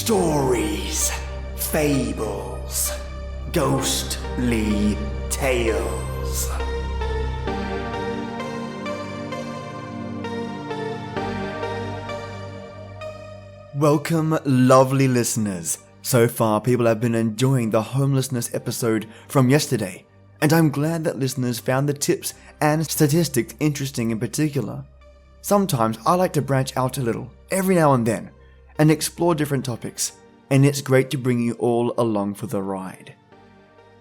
Stories, Fables, Ghostly Tales. Welcome, lovely listeners. So far, people have been enjoying the homelessness episode from yesterday, and I'm glad that listeners found the tips and statistics interesting in particular. Sometimes I like to branch out a little, every now and then, and explore different topics, and it's great to bring you all along for the ride.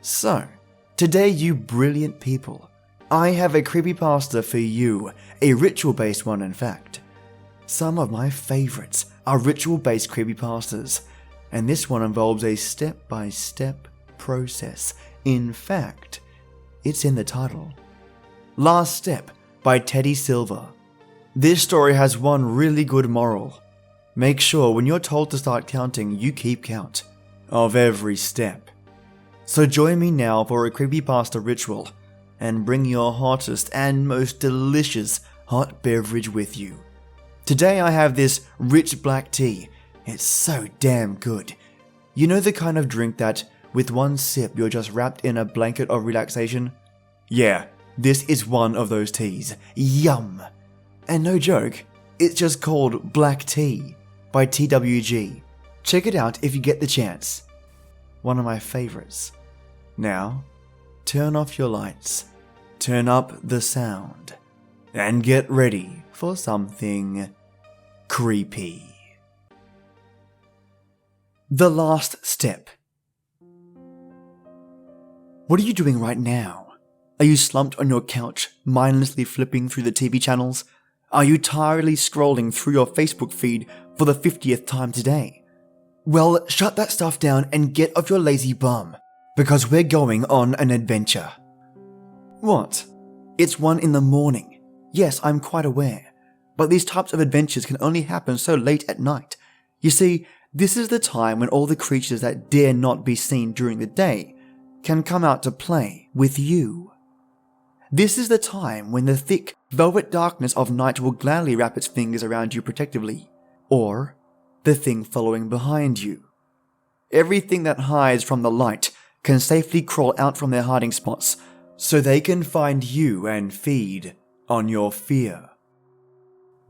So, today you brilliant people, I have a creepypasta for you, a ritual-based one in fact. Some of my favorites are ritual-based creepypastas, and this one involves a step-by-step process. In fact, it's in the title. Last Step by Teddy Silva. This story has one really good moral. Make sure when you're told to start counting, you keep count of every step. So join me now for a creepypasta ritual, and bring your hottest and most delicious hot beverage with you. Today I have this rich black tea. It's so damn good. You know the kind of drink that, with one sip, you're just wrapped in a blanket of relaxation? Yeah, this is one of those teas. Yum! And no joke, it's just called Black Tea by CO.AG. Check it out if you get the chance. One of my favorites. Now, turn off your lights, turn up the sound, and get ready for something creepy. The Last Step. What are you doing right now? Are you slumped on your couch, mindlessly flipping through the TV channels? Are you tiredly scrolling through your Facebook feed for the 50th time today? Well, shut that stuff down and get off your lazy bum, because we're going on an adventure. What? It's 1 a.m. Yes, I'm quite aware, but these types of adventures can only happen so late at night. You see, this is the time when all the creatures that dare not be seen during the day can come out to play with you. This is the time when the thick, velvet darkness of night will gladly wrap its fingers around you protectively, or the thing following behind you. Everything that hides from the light can safely crawl out from their hiding spots, so they can find you and feed on your fear.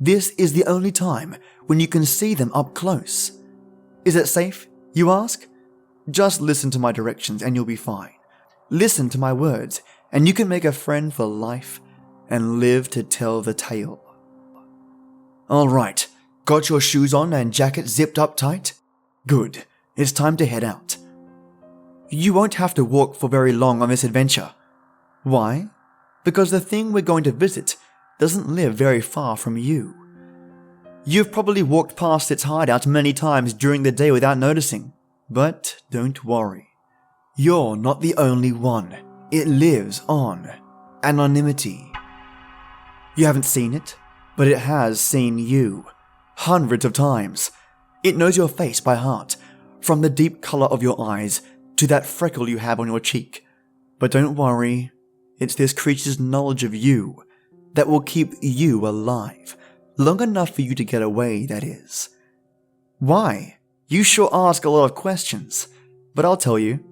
This is the only time when you can see them up close. Is it safe, you ask? Just listen to my directions and you'll be fine. Listen to my words, and you can make a friend for life and live to tell the tale. Alright, got your shoes on and jacket zipped up tight? Good, it's time to head out. You won't have to walk for very long on this adventure. Why? Because the thing we're going to visit doesn't live very far from you. You've probably walked past its hideout many times during the day without noticing, but don't worry. You're not the only one. It lives on anonymity. You haven't seen it, but it has seen you. Hundreds of times. It knows your face by heart, from the deep color of your eyes to that freckle you have on your cheek. But don't worry, it's this creature's knowledge of you that will keep you alive, long enough for you to get away, that is. Why? You sure ask a lot of questions, but I'll tell you.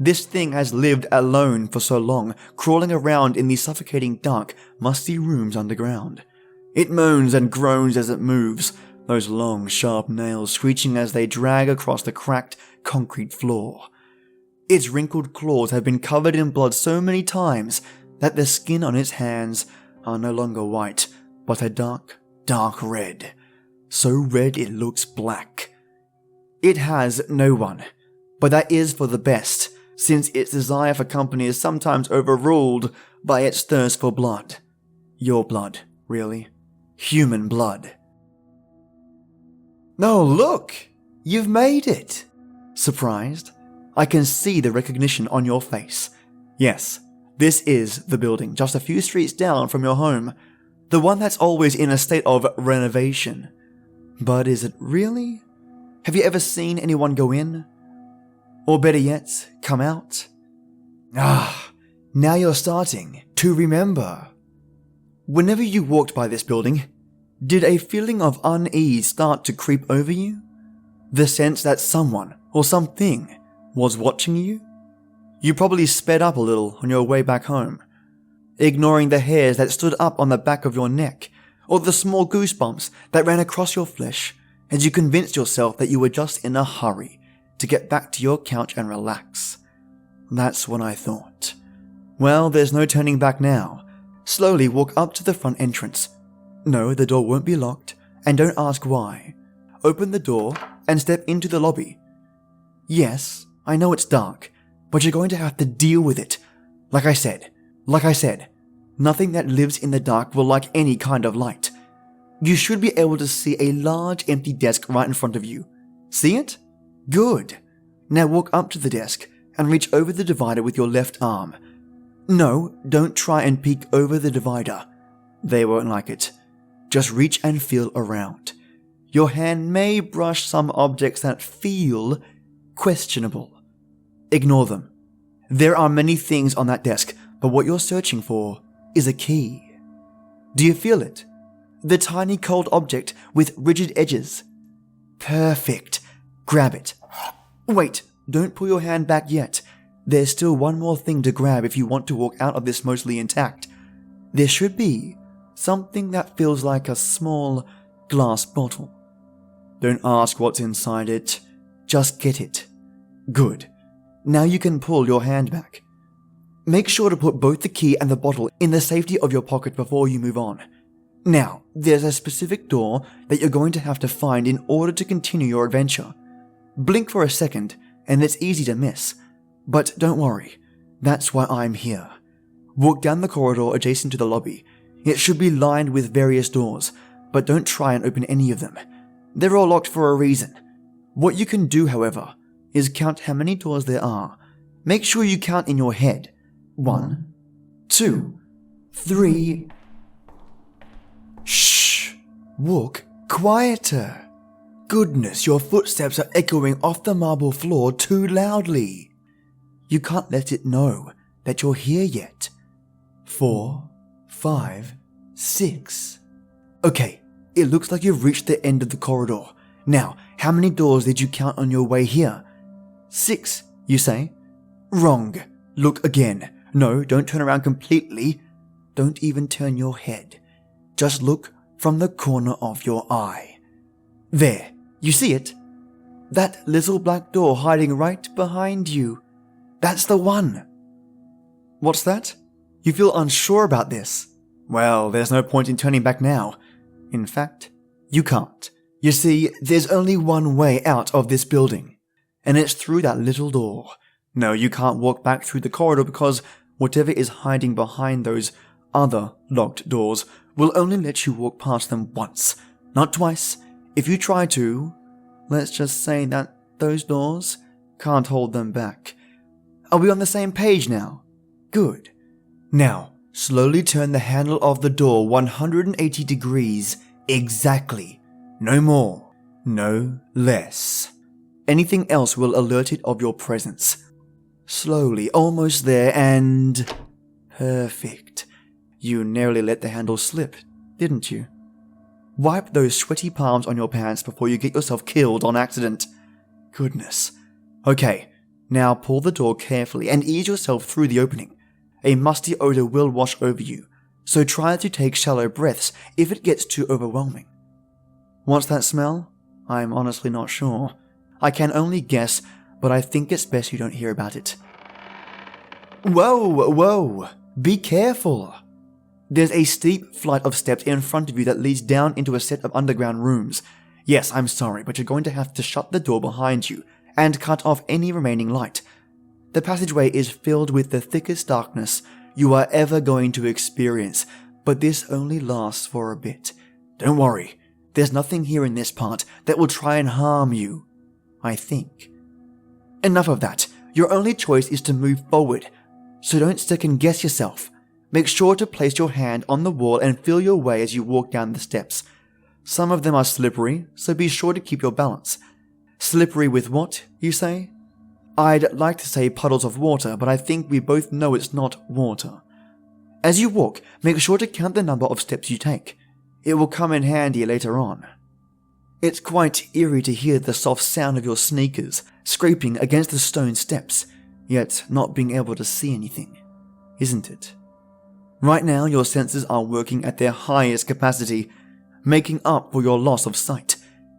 This thing has lived alone for so long, crawling around in these suffocating dark, musty rooms underground. It moans and groans as it moves, those long, sharp nails screeching as they drag across the cracked concrete floor. Its wrinkled claws have been covered in blood so many times that the skin on its hands are no longer white, but a dark, dark red. So red it looks black. It has no one, but that is for the best, since its desire for company is sometimes overruled by its thirst for blood. Your blood, really. Human blood. Oh, look! You've made it! Surprised? I can see the recognition on your face. Yes, this is the building just a few streets down from your home. The one that's always in a state of renovation. But is it really? Have you ever seen anyone go in? Or better yet, come out? Now you're starting to remember. Whenever you walked by this building, did a feeling of unease start to creep over you? The sense that someone or something was watching you? You probably sped up a little on your way back home, ignoring the hairs that stood up on the back of your neck or the small goosebumps that ran across your flesh as you convinced yourself that you were just in a hurry to get back to your couch and relax. That's what I thought. Well, there's no turning back now. Slowly walk up to the front entrance. No, the door won't be locked, and don't ask why. Open the door and step into the lobby. Yes, I know it's dark, but you're going to have to deal with it. Like I said, nothing that lives in the dark will like any kind of light. You should be able to see a large empty desk right in front of you. See it? Good. Now walk up to the desk and reach over the divider with your left arm. No, don't try and peek over the divider. They won't like it. Just reach and feel around. Your hand may brush some objects that feel questionable. Ignore them. There are many things on that desk, but what you're searching for is a key. Do you feel it? The tiny cold object with rigid edges. Perfect. Grab it. Wait, don't pull your hand back yet. There's still one more thing to grab if you want to walk out of this mostly intact. There should be something that feels like a small glass bottle. Don't ask what's inside it. Just get it. Good. Now you can pull your hand back. Make sure to put both the key and the bottle in the safety of your pocket before you move on. Now, there's a specific door that you're going to have to find in order to continue your adventure. Blink for a second, and it's easy to miss. But don't worry, that's why I'm here. Walk down the corridor adjacent to the lobby. It should be lined with various doors, but don't try and open any of them. They're all locked for a reason. What you can do, however, is count how many doors there are. Make sure you count in your head. 1, 2, 3... Shh! Walk quieter. Goodness, your footsteps are echoing off the marble floor too loudly. You can't let it know that you're here yet. 4, 5, 6. Okay, it looks like you've reached the end of the corridor. Now, how many doors did you count on your way here? 6, you say? Wrong. Look again. No, don't turn around completely. Don't even turn your head. Just look from the corner of your eye. There, you see it? That little black door hiding right behind you. That's the one. What's that? You feel unsure about this? Well, there's no point in turning back now. In fact, you can't. You see, there's only one way out of this building, and it's through that little door. No, you can't walk back through the corridor because whatever is hiding behind those other locked doors will only let you walk past them once, not twice. If you try to, let's just say that those doors can't hold them back. Are we on the same page now? Good. Now, slowly turn the handle of the door 180 degrees exactly. No more, no less. Anything else will alert it of your presence. Slowly, almost there, and... Perfect. You nearly let the handle slip, didn't you? Wipe those sweaty palms on your pants before you get yourself killed on accident. Goodness. Okay, now pull the door carefully and ease yourself through the opening. A musty odor will wash over you, so try to take shallow breaths if it gets too overwhelming. What's that smell? I'm honestly not sure. I can only guess, but I think it's best you don't hear about it. Whoa! Be careful! There's a steep flight of steps in front of you that leads down into a set of underground rooms. Yes, I'm sorry, but you're going to have to shut the door behind you and cut off any remaining light. The passageway is filled with the thickest darkness you are ever going to experience, but this only lasts for a bit. Don't worry, there's nothing here in this part that will try and harm you, I think. Enough of that. Your only choice is to move forward, so don't second guess yourself. Make sure to place your hand on the wall and feel your way as you walk down the steps. Some of them are slippery, so be sure to keep your balance. Slippery with what, you say? I'd like to say puddles of water, but I think we both know it's not water. As you walk, make sure to count the number of steps you take. It will come in handy later on. It's quite eerie to hear the soft sound of your sneakers scraping against the stone steps, yet not being able to see anything, isn't it? Right now, your senses are working at their highest capacity, making up for your loss of sight.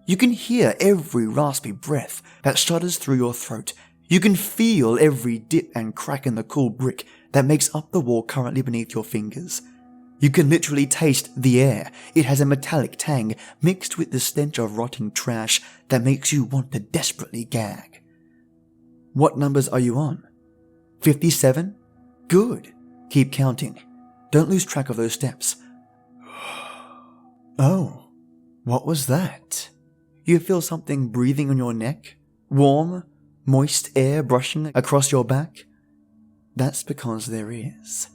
You can hear every raspy breath that shudders through your throat. You can feel every dip and crack in the cool brick that makes up the wall currently beneath your fingers. You can literally taste the air. It has a metallic tang mixed with the stench of rotting trash that makes you want to desperately gag. What numbers are you on? 57? Good. Keep counting. Don't lose track of those steps. Oh, what was that? You feel something breathing on your neck? Warm, moist air brushing across your back? That's because there is.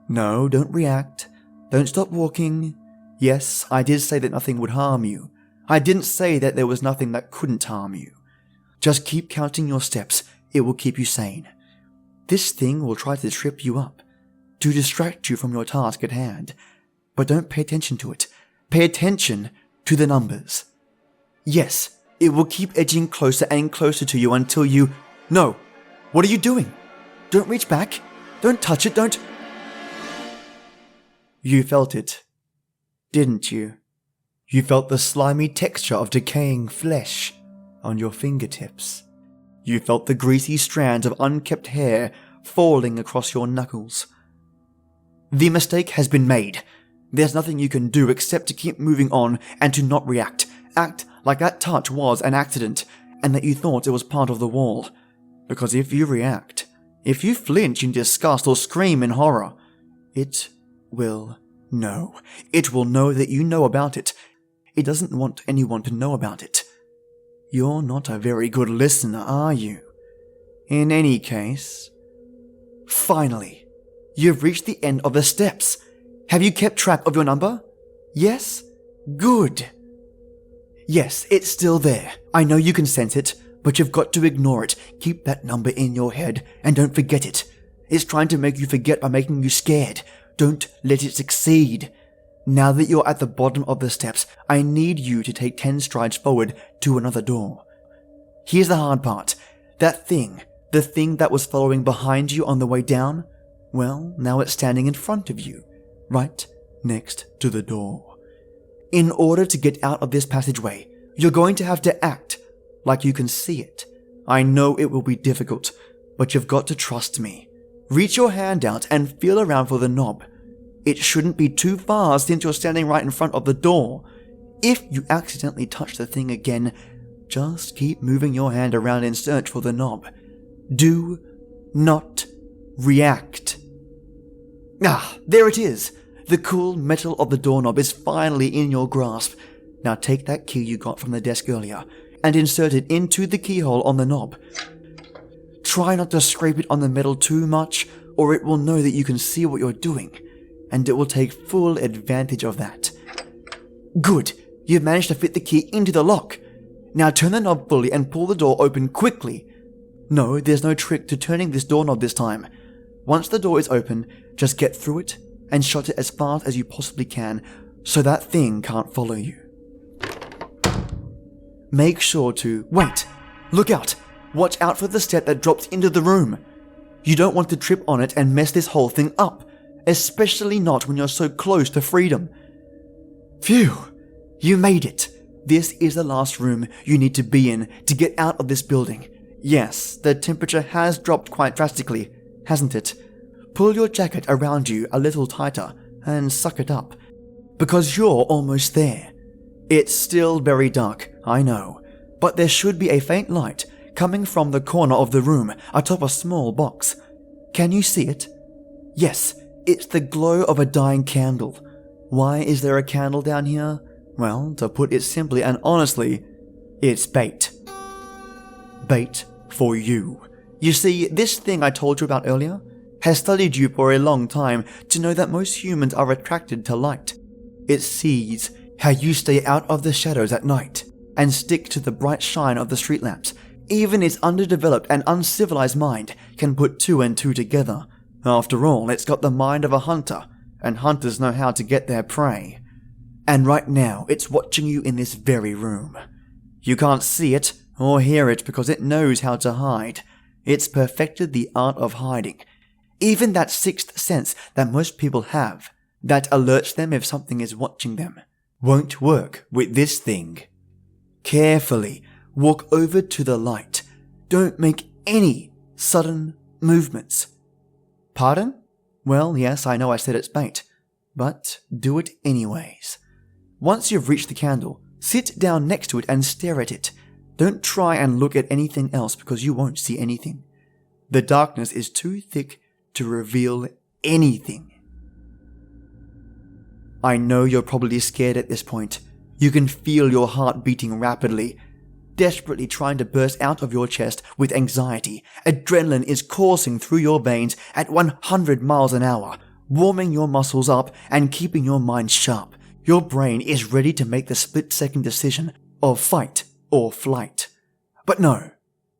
No, don't react. Don't stop walking. Yes, I did say that nothing would harm you. I didn't say that there was nothing that couldn't harm you. Just keep counting your steps. It will keep you sane. This thing will try to trip you up, to distract you from your task at hand. But don't pay attention to it. Pay attention to the numbers. Yes, it will keep edging closer and closer to you until you... No! What are you doing? Don't reach back. Don't touch it, don't... You felt it, didn't you? You felt the slimy texture of decaying flesh on your fingertips. You felt the greasy strands of unkempt hair falling across your knuckles. The mistake has been made. There's nothing you can do except to keep moving on and to not react. Act like that touch was an accident and that you thought it was part of the wall. Because if you react, if you flinch in disgust or scream in horror, it will know. It will know that you know about it. It doesn't want anyone to know about it. You're not a very good listener, are you? In any case, finally, you've reached the end of the steps. Have you kept track of your number? Yes? Good. Yes, it's still there. I know you can sense it, but you've got to ignore it. Keep that number in your head and don't forget it. It's trying to make you forget by making you scared. Don't let it succeed. Now that you're at the bottom of the steps, I need you to take 10 strides forward to another door. Here's the hard part. That thing, the thing that was following behind you on the way down, well, now it's standing in front of you, right next to the door. In order to get out of this passageway, you're going to have to act like you can see it. I know it will be difficult, but you've got to trust me. Reach your hand out and feel around for the knob. It shouldn't be too far since you're standing right in front of the door. If you accidentally touch the thing again, just keep moving your hand around in search for the knob. Do not react. Ah, there it is. The cool metal of the doorknob is finally in your grasp. Now take that key you got from the desk earlier and insert it into the keyhole on the knob. Try not to scrape it on the metal too much, or it will know that you can see what you're doing, and it will take full advantage of that. Good, you've managed to fit the key into the lock. Now turn the knob fully and pull the door open quickly. No, there's no trick to turning this doorknob this time. Once the door is open, just get through it and shut it as fast as you possibly can so that thing can't follow you. Make sure to... Wait! Look out! Watch out for the step that drops into the room. You don't want to trip on it and mess this whole thing up, especially not when you're so close to freedom. Phew! You made it! This is the last room you need to be in to get out of this building. Yes, the temperature has dropped quite drastically, hasn't it? Pull your jacket around you a little tighter and suck it up, because you're almost there. It's still very dark, I know, but there should be a faint light coming from the corner of the room atop a small box. Can you see it? Yes, it's the glow of a dying candle. Why is there a candle down here? Well, to put it simply and honestly, it's bait. Bait for you. You see, this thing I told you about earlier has studied you for a long time to know that most humans are attracted to light. It sees how you stay out of the shadows at night and stick to the bright shine of the street lamps. Even its underdeveloped and uncivilized mind can put 2 and 2 together. After all, it's got the mind of a hunter, and hunters know how to get their prey. And right now, it's watching you in this very room. You can't see it or hear it because it knows how to hide. It's perfected the art of hiding. Even that sixth sense that most people have, that alerts them if something is watching them, won't work with this thing. Carefully walk over to the light. Don't make any sudden movements. Pardon? Well, yes, I know I said it's bait, but do it anyways. Once you've reached the candle, sit down next to it and stare at it. Don't try and look at anything else because you won't see anything. The darkness is too thick to reveal anything. I know you're probably scared at this point. You can feel your heart beating rapidly, desperately trying to burst out of your chest with anxiety. Adrenaline is coursing through your veins at 100 miles an hour, warming your muscles up and keeping your mind sharp. Your brain is ready to make the split-second decision of fight or flight. But no,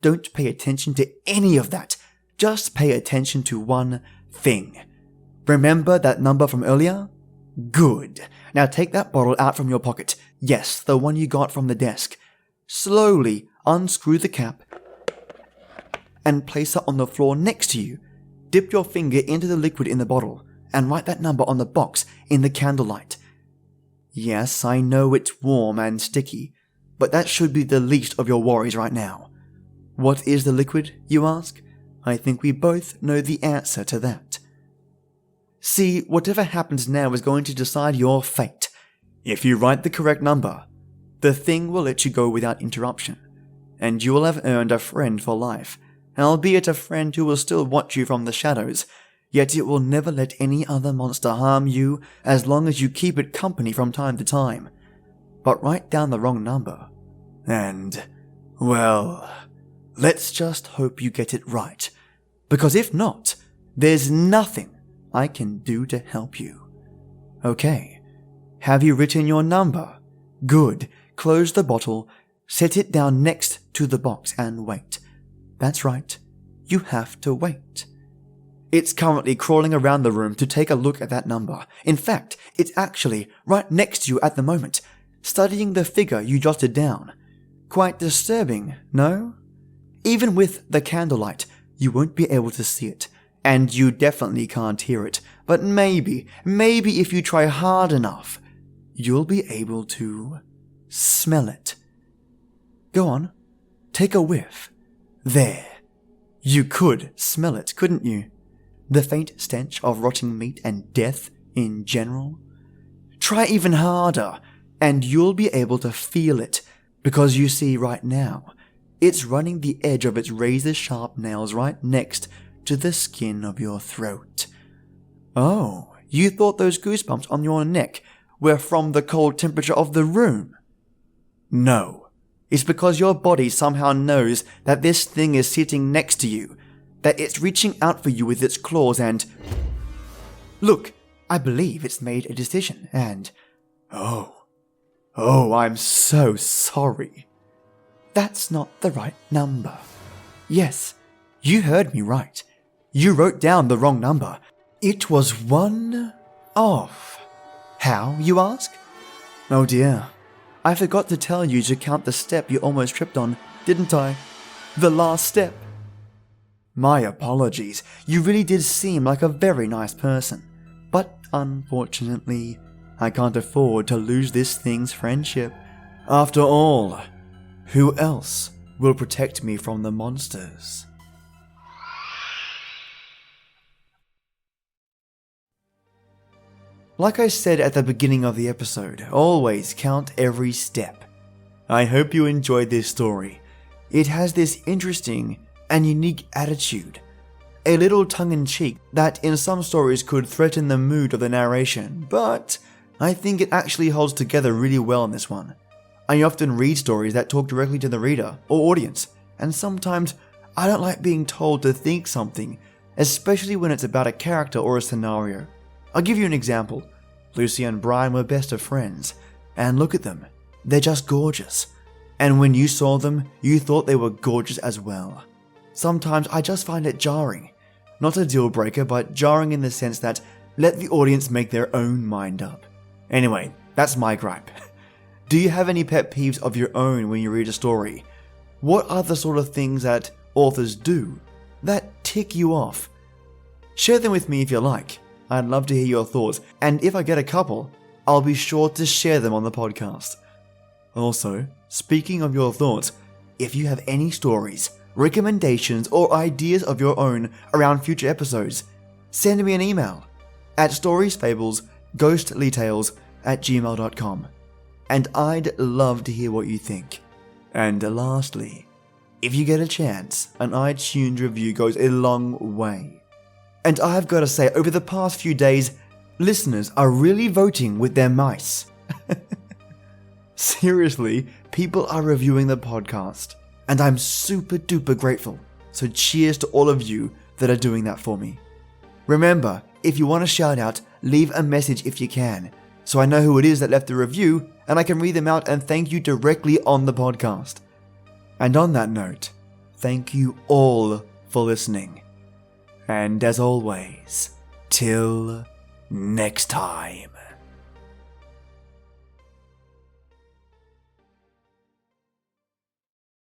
don't pay attention to any of that. Just pay attention to one thing. Remember that number from earlier? Good. Now take that bottle out from your pocket. Yes, the one you got from the desk. Slowly unscrew the cap and place it on the floor next to you. Dip your finger into the liquid in the bottle and write that number on the box in the candlelight. Yes, I know it's warm and sticky, but that should be the least of your worries right now. What is the liquid, you ask? I think we both know the answer to that. See, whatever happens now is going to decide your fate. If you write the correct number, the thing will let you go without interruption, and you will have earned a friend for life, albeit a friend who will still watch you from the shadows, yet it will never let any other monster harm you as long as you keep it company from time to time. But write down the wrong number, and, well, let's just hope you get it right, because if not, there's nothing I can do to help you. Okay, have you written your number? Good. Close the bottle, set it down next to the box and wait. That's right, you have to wait. It's currently crawling around the room to take a look at that number. In fact, it's actually right next to you at the moment, studying the figure you jotted down. Quite disturbing, no? Even with the candlelight, you won't be able to see it, and you definitely can't hear it, but maybe if you try hard enough, you'll be able to smell it. Go on, take a whiff. There. You could smell it, couldn't you? The faint stench of rotting meat and death in general. Try even harder, and you'll be able to feel it, because you see right now, it's running the edge of its razor-sharp nails right next to the skin of your throat. Oh, you thought those goosebumps on your neck were from the cold temperature of the room? No, it's because your body somehow knows that this thing is sitting next to you, that it's reaching out for you with its claws and... Look, I believe it's made a decision and... Oh, I'm so sorry. That's not the right number. Yes, you heard me right. You wrote down the wrong number. It was one off. How, you ask? Oh dear, I forgot to tell you to count the step you almost tripped on, didn't I? The last step. My apologies, you really did seem like a very nice person. But unfortunately, I can't afford to lose this thing's friendship. After all, who else will protect me from the monsters? Like I said at the beginning of the episode, always count every step. I hope you enjoyed this story. It has this interesting and unique attitude, a little tongue-in-cheek that in some stories could threaten the mood of the narration, but I think it actually holds together really well in this one. I often read stories that talk directly to the reader or audience, and sometimes I don't like being told to think something, especially when it's about a character or a scenario. I'll give you an example. Lucy and Brian were best of friends, and look at them, they're just gorgeous. And when you saw them, you thought they were gorgeous as well. Sometimes I just find it jarring. Not a deal breaker, but jarring in the sense that let the audience make their own mind up. Anyway, That's my gripe. Do you have any pet peeves of your own when you read a story? What are the sort of things that authors do that tick you off? Share them with me if you like. I'd love to hear your thoughts, and if I get a couple, I'll be sure to share them on the podcast. Also, speaking of your thoughts, if you have any stories, recommendations, or ideas of your own around future episodes, send me an email at StoriesFablesGhostlyTales@gmail.com, and I'd love to hear what you think. And lastly, if you get a chance, an iTunes review goes a long way. And I've got to say, over the past few days, listeners are really voting with their mice. Seriously, people are reviewing the podcast, and I'm super duper grateful. So cheers to all of you that are doing that for me. Remember, if you want a shout out, leave a message if you can, so I know who it is that left the review, and I can read them out and thank you directly on the podcast. And on that note, thank you all for listening. And as always, till next time.